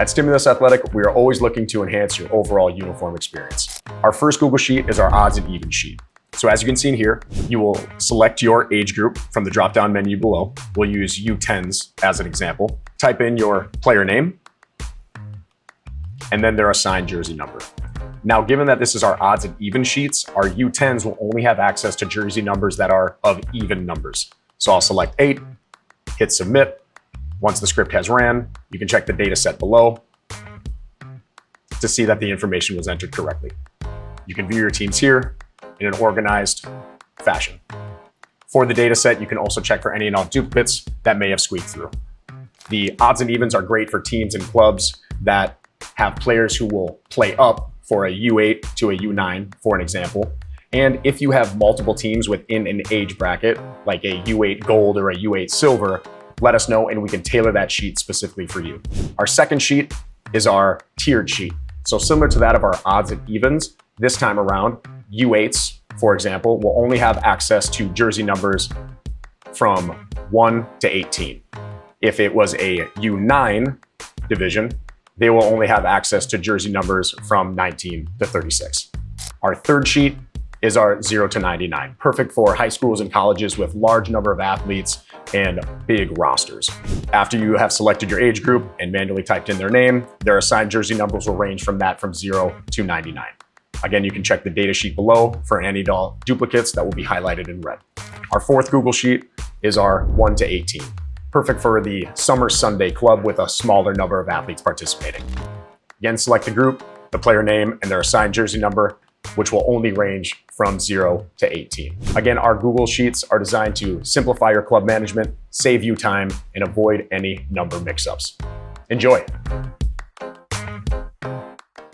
At Stimulus Athletic, we are always looking to enhance your overall uniform experience. Our first Google Sheet is our odds and evens sheet. So as you can see in here, you will select your age group from the drop-down menu below. We'll use U10s as an example. Type in your player name, and then their assigned jersey number. Now, given that this is our odds and even sheets, our U10s will only have access to jersey numbers that are of even numbers. So I'll select 8, hit submit. Once the script has ran, you can check the data set below to see that the information was entered correctly. You can view your teams here in an organized fashion. For the data set, you can also check for any and all duplicates that may have squeaked through. The odds and evens are great for teams and clubs that have players who will play up for a U8 to a U9, for an example. And if you have multiple teams within an age bracket, like a U8 gold or a U8 silver, let us know and we can tailor that sheet specifically for you. Our second sheet is our tiered sheet. So similar to that of our odds and evens, this time around, U8s, for example, will only have access to jersey numbers from 1 to 18. If it was a U9 division, they will only have access to jersey numbers from 19 to 36. Our third sheet is our 0 to 99, perfect for high schools and colleges with large number of athletes and big rosters. After you have selected your age group and manually typed in their name, their assigned jersey numbers will range from 0 to 99. Again, you can check the data sheet below for any and all duplicates that will be highlighted in red. Our fourth Google Sheet is our 1 to 18. Perfect for the Summer Sunday club with a smaller number of athletes participating. Again, select the group, the player name, and their assigned jersey number, which will only range from 0 to 18. Again, our Google Sheets are designed to simplify your club management, save you time, and avoid any number mix-ups. Enjoy.